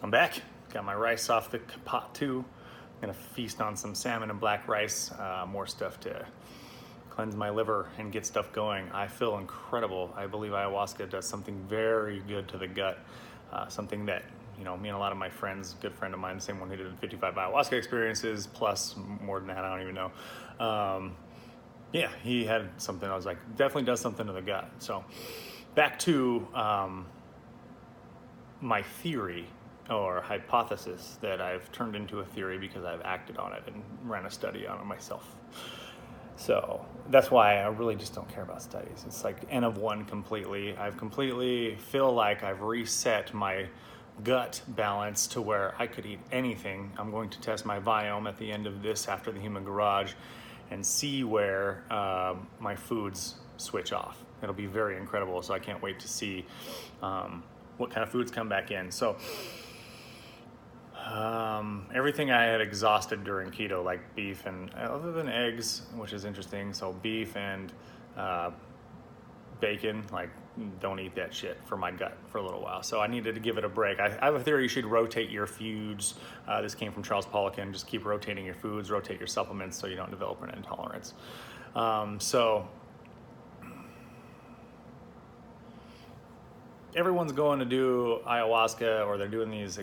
I'm back. Got my rice off the pot too. Gonna feast on some salmon and black rice. More stuff to cleanse my liver and get stuff going. I feel incredible. I believe ayahuasca does something very good to the gut. Something that, me and a lot of my friends, good friend of mine, the same one who did 55 ayahuasca experiences, plus more than that, I don't even know. Yeah, he had something. I was like, definitely does something to the gut. So back to my theory or hypothesis that I've turned into a theory because I've acted on it and ran a study on it myself. So that's why I really just don't care about studies. It's like N of one completely. I've completely feel like I've reset my gut balance to where I could eat anything. I'm going to test my biome at the end of this after the human garage and see where my foods switch off. It'll be very incredible. So I can't wait to see what kind of foods come back in. So everything I had exhausted during keto, like beef and other than eggs, which is interesting. So beef and bacon, like don't eat that shit for my gut for a little while. So I needed to give it a break. I have a theory you should rotate your foods. This came from Charles Poliquin. Just keep rotating your foods, rotate your supplements so you don't develop an intolerance. So everyone's going to do ayahuasca, or they're doing these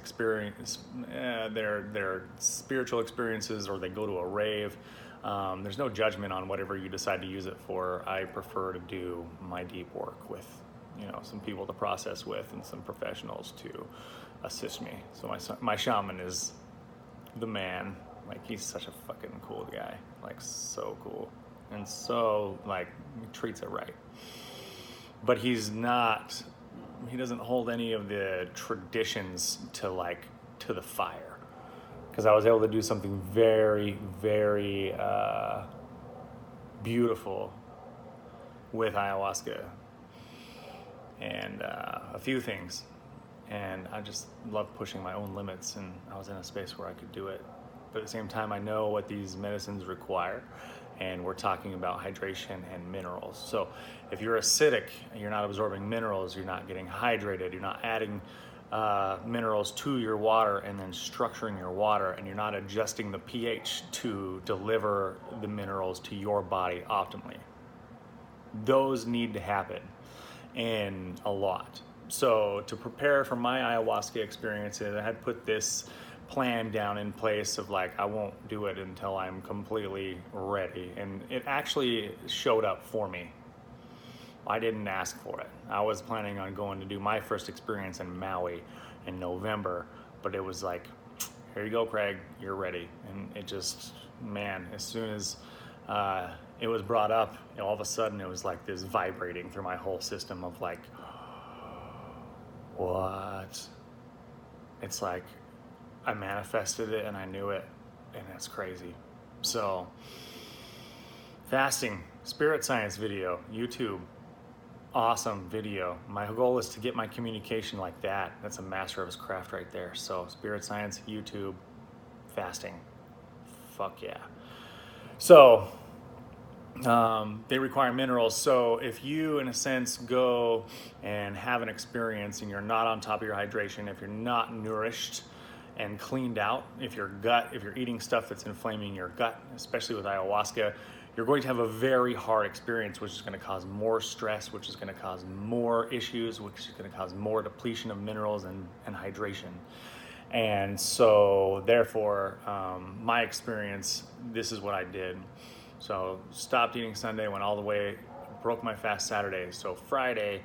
their spiritual experiences, or they go to a rave. There's no judgment on whatever you decide to use it for. I prefer to do my deep work with, some people to process with and some professionals to assist me. So my shaman is the man. Like, he's such a fucking cool guy. Like, so cool. And so, like, he treats it right. But he doesn't hold any of the traditions to the fire, because I was able to do something very, very beautiful with ayahuasca and a few things, and I just love pushing my own limits, and I was in a space where I could do it. But at the same time, I know what these medicines require, and we're talking about hydration and minerals. So if you're acidic, you're not absorbing minerals, you're not getting hydrated, you're not adding minerals to your water and then structuring your water, and you're not adjusting the pH to deliver the minerals to your body optimally. Those need to happen, and a lot. So to prepare for my ayahuasca experiences, I had put this plan down in place of like, I won't do it until I'm completely ready. And it actually showed up for me. I didn't ask for it. I was planning on going to do my first experience in Maui in November, but it was like, here you go, Craig, you're ready. And it just, man, as soon as it was brought up, all of a sudden it was like this vibrating through my whole system of like, what? It's like I manifested it and I knew it, and that's crazy. So, fasting, spirit science video, YouTube, awesome video. My goal is to get my communication like that. That's a master of his craft right there. So, spirit science, YouTube, fasting, fuck yeah. So, they require minerals. So if you, in a sense, go and have an experience and you're not on top of your hydration, if you're not nourished and cleaned out, if you're eating stuff that's inflaming your gut, especially with ayahuasca, you're going to have a very hard experience, which is going to cause more stress, which is going to cause more issues, which is going to cause more depletion of minerals and hydration. And so therefore, my experience, this is what I did. So stopped eating Sunday, went all the way, broke my fast Saturday. So Friday,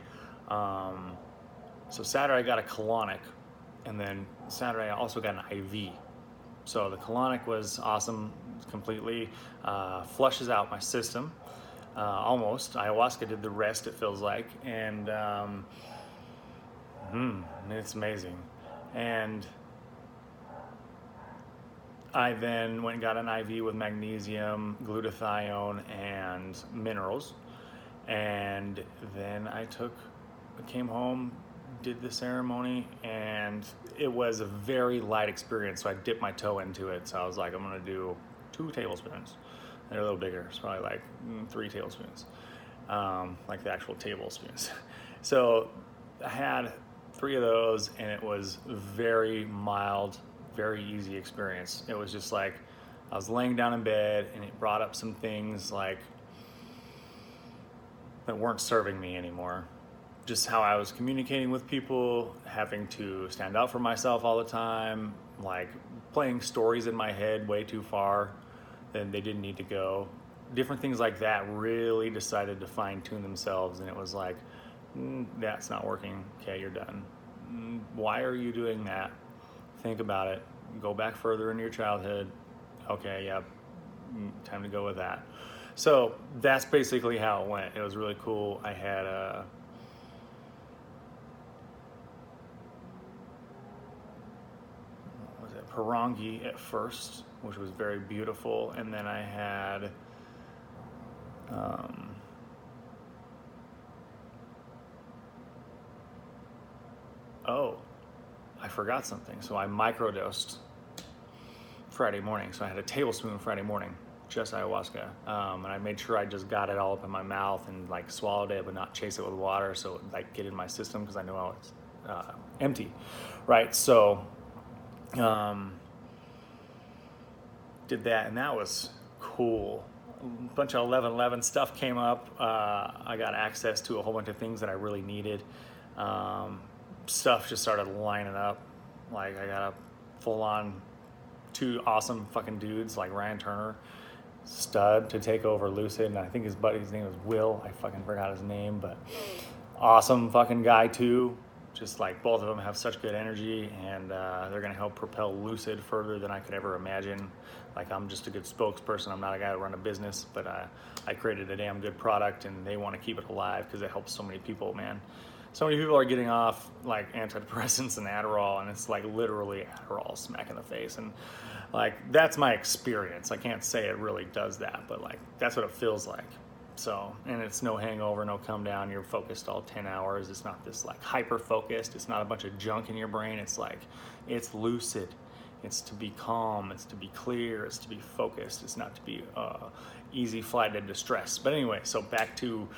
Saturday I got a colonic, and then Saturday I also got an IV. So the colonic was awesome, completely flushes out my system, almost. Ayahuasca did the rest, it feels like, and it's amazing. And I then went and got an IV with magnesium, glutathione, and minerals. And then came home, did the ceremony, and it was a very light experience. So I dipped my toe into it. So I was like, I'm gonna do 2 tablespoons. They're a little bigger. It's probably like 3 tablespoons, like the actual tablespoons. So I had 3 of those, and it was very mild, very easy experience. It was just like I was laying down in bed, and it brought up some things like that weren't serving me anymore. Just how I was communicating with people, having to stand up for myself all the time, like playing stories in my head way too far than they didn't need to go. Different things like that really decided to fine tune themselves, and it was like, that's not working. Okay, you're done. Why are you doing that? Think about it. Go back further into your childhood. Okay, yeah, time to go with that. So that's basically how it went. It was really cool. I had Harangi at first, which was very beautiful, and then I had I forgot something. So I microdosed Friday morning. So I had a tablespoon Friday morning, just ayahuasca, and I made sure I just got it all up in my mouth and like swallowed it, but not chase it with water, so it like get in my system because I know I was empty, right? So did that, and that was cool. A bunch of 11:11 stuff came up. I got access to a whole bunch of things that I really needed. Stuff just started lining up. Like I got a full-on 2 awesome fucking dudes like Ryan Turner, stud, to take over Lucid, and I think his buddy's name was Will. I fucking forgot his name, but awesome fucking guy too. Just like both of them have such good energy, and they're gonna help propel Lucid further than I could ever imagine. Like I'm just a good spokesperson. I'm not a guy to run a business, but I created a damn good product, and they want to keep it alive because it helps so many people, man. So many people are getting off like antidepressants and Adderall, and it's like literally Adderall smack in the face. And like that's my experience. I can't say it really does that, but like that's what it feels like. So, and it's no hangover, no come down. You're focused all 10 hours. It's not this like hyper focused. It's not a bunch of junk in your brain. It's like, it's lucid. It's to be calm. It's to be clear. It's to be focused. It's not to be easy flight of distress. But anyway, so back to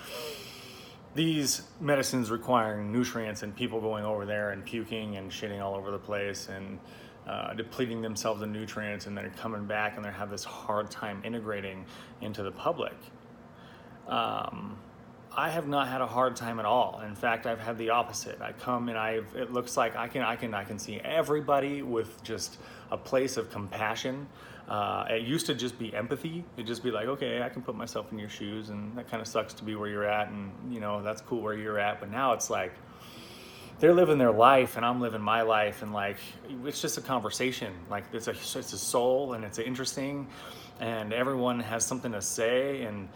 these medicines requiring nutrients and people going over there and puking and shitting all over the place and depleting themselves of nutrients, and then coming back and they have this hard time integrating into the public. I have not had a hard time at all. In fact, I've had the opposite. I come and it looks like I can see everybody with just a place of compassion. It used to just be empathy. It'd just be like, okay, I can put myself in your shoes, and that kind of sucks to be where you're at, and you know, that's cool where you're at. But now it's like, they're living their life and I'm living my life, and like, it's just a conversation. Like it's a soul, and it's interesting, and everyone has something to say. And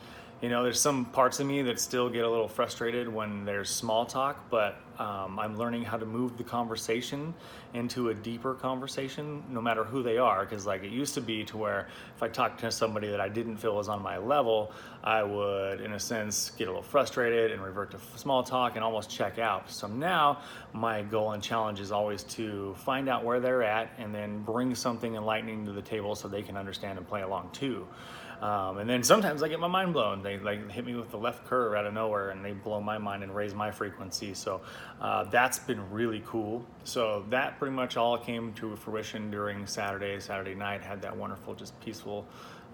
you know, there's some parts of me that still get a little frustrated when there's small talk, but I'm learning how to move the conversation into a deeper conversation, no matter who they are. Because like it used to be to where if I talked to somebody that I didn't feel was on my level, I would, in a sense, get a little frustrated and revert to small talk and almost check out. So now my goal and challenge is always to find out where they're at and then bring something enlightening to the table so they can understand and play along too. And then sometimes I get my mind blown. They like hit me with the left curve out of nowhere, and they blow my mind and raise my frequency. So that's been really cool. So that pretty much all came to fruition during Saturday night. Had that wonderful, just peaceful,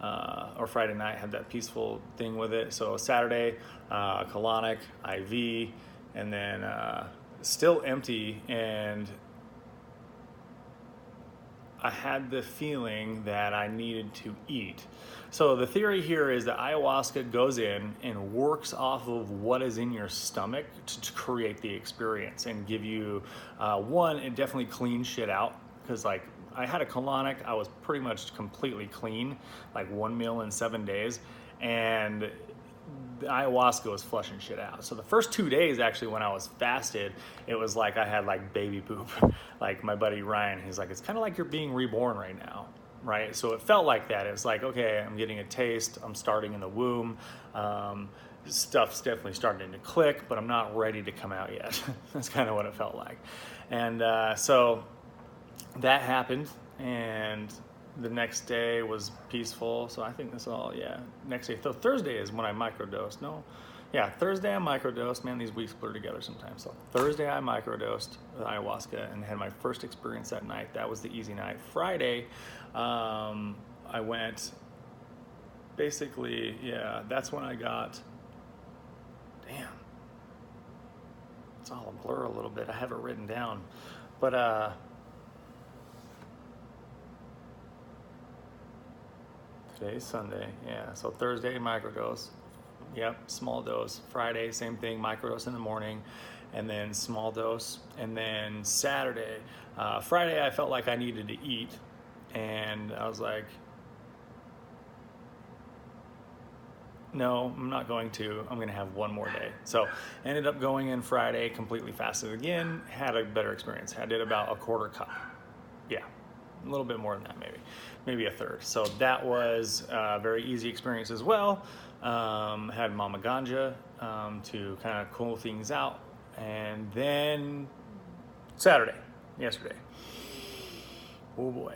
or Friday night had that peaceful thing with it. So Saturday, colonic, IV, and then still empty, and I had the feeling that I needed to eat. So the theory here is that ayahuasca goes in and works off of what is in your stomach to create the experience and give you, one, it definitely cleans shit out. Because like I had a colonic, I was pretty much completely clean, like 1 meal in 7 days. And the ayahuasca was flushing shit out. So the first 2 days, actually, when I was fasted, it was like I had like baby poop. Like my buddy Ryan, he's like, it's kind of like you're being reborn right now, right? So it felt like that. It's like, okay, I'm getting a taste. I'm starting in the womb. Stuff's definitely starting to click, but I'm not ready to come out yet. That's kind of what it felt like. And so that happened, and the next day was peaceful. So I think that's all, yeah. Next day, so Thursday is when I microdosed. No, Yeah, Thursday I microdosed. Man, these weeks blur together sometimes. So Thursday I microdosed with ayahuasca and had my first experience that night. That was the easy night. Friday, I went. Basically, yeah, that's when I got. Damn, it's all a blur a little bit. I have it written down, but today's Sunday. Yeah, so Thursday microdose. Yep, small dose. Friday, same thing, microdose in the morning, and then small dose. And then Saturday, Friday, I felt like I needed to eat, and I was like, no, I'm not going to. I'm going to have one more day. So ended up going in Friday, completely fasted again, had a better experience. I did about a quarter cup. Yeah, a little bit more than that maybe a third. So that was a very easy experience as well. Had Mama Ganja to kind of cool things out. And then yesterday. Oh boy.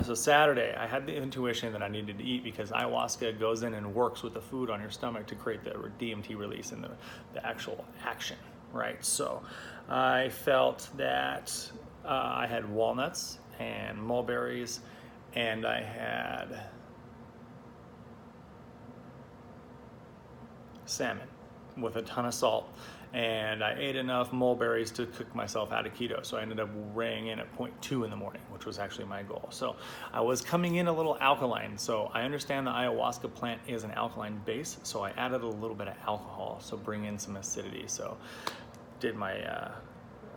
So Saturday, I had the intuition that I needed to eat because ayahuasca goes in and works with the food on your stomach to create the DMT release and the actual action, right? So I felt that I had walnuts and mulberries, and I had salmon with a ton of salt, and I ate enough mulberries to cook myself out of keto. So I ended up weighing in at 0.2 in the morning, which was actually my goal. So I was coming in a little alkaline. So I understand the ayahuasca plant is an alkaline base, so I added a little bit of alcohol, so bring in some acidity. So did my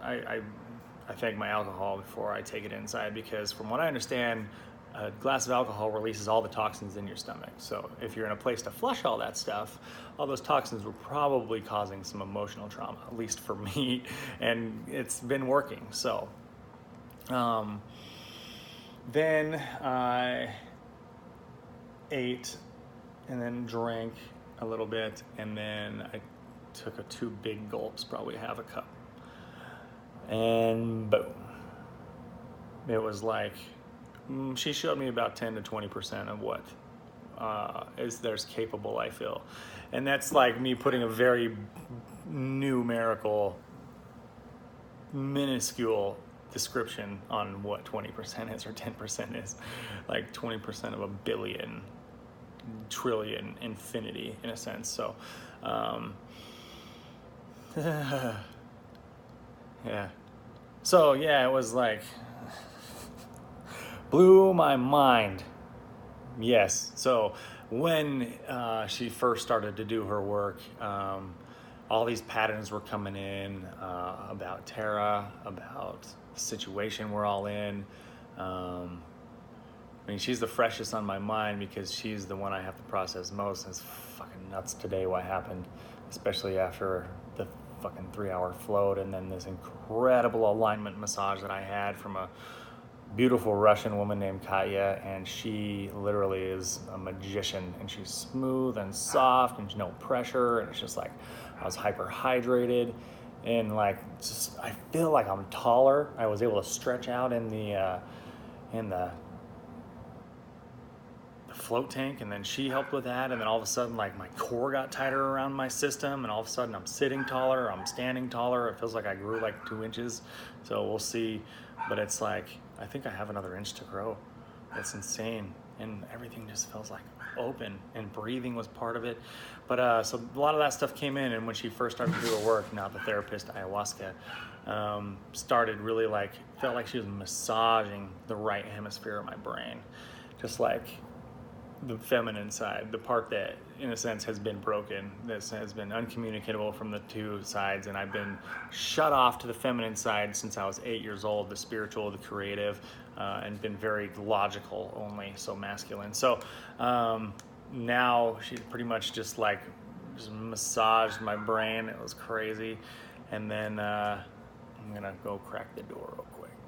I thank my alcohol before I take it inside, because from what I understand, a glass of alcohol releases all the toxins in your stomach. So if you're in a place to flush all that stuff, all those toxins were probably causing some emotional trauma, at least for me, and it's been working. So then I ate and then drank a little bit, and then I took 2 big gulps, probably half a cup, and boom. It was like, she showed me about 10 to 20% of what there's capable, I feel. And that's like me putting a very numerical, minuscule description on what 20% is or 10% is. Like 20% of a billion, trillion, infinity in a sense. So, yeah. So yeah, it was like, blew my mind. Yes. So when she first started to do her work, all these patterns were coming in about Tara, about the situation we're all in. I mean, she's the freshest on my mind because she's the one I have to process most. It's fucking nuts today what happened, especially after the fucking 3-hour float and then this incredible alignment massage that I had from a beautiful Russian woman named Katya, and she literally is a magician, and she's smooth and soft and no pressure, and it's just like I was hyperhydrated, and like just I feel like I'm taller. I was able to stretch out in the float tank, and then she helped with that, and then all of a sudden like my core got tighter around my system, and all of a sudden I'm sitting taller, I'm standing taller. It feels like I grew like 2 inches, so we'll see. But it's like I think I have another inch to grow. It's insane, and everything just feels like open, and breathing was part of it. But so a lot of that stuff came in, and when she first started to do her work, now the therapist ayahuasca started really like, felt like she was massaging the right hemisphere of my brain, just like the feminine side, the part that in a sense has been broken, this has been uncommunicable from the 2 sides, and I've been shut off to the feminine side since I was 8 years old, the spiritual, the creative, and been very logical only, so masculine. So now she pretty much just massaged my brain. It was crazy. And then I'm gonna go crack the door real quick.